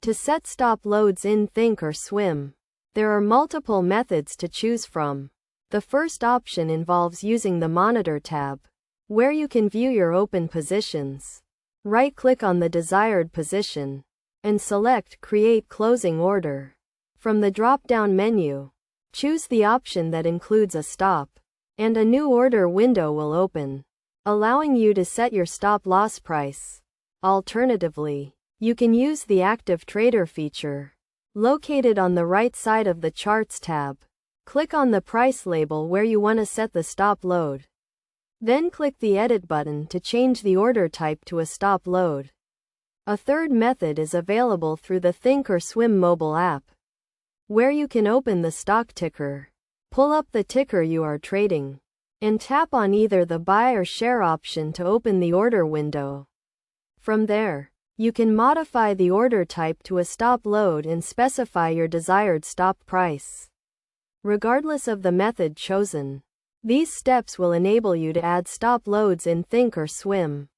To set stop loads in Thinkorswim, there are multiple methods to choose from. The first option involves using the Monitor tab, where you can view your open positions. Right-click on the desired position and select Create Closing Order. From the drop-down menu, choose the option that includes a stop, and a new order window will open, allowing you to set your stop-loss price. Alternatively, you can use the Active Trader feature, located on the right side of the Charts tab. Click on the price label where you want to set the stop load. Then click the Edit button to change the order type to a stop load. A third method is available through the Thinkorswim mobile app, where you can open the stock ticker, pull up the ticker you are trading, and tap on either the buy or share option to open the order window. From there, you can modify the order type to a stop load and specify your desired stop price. Regardless of the method chosen, these steps will enable you to add stop loads in Thinkorswim.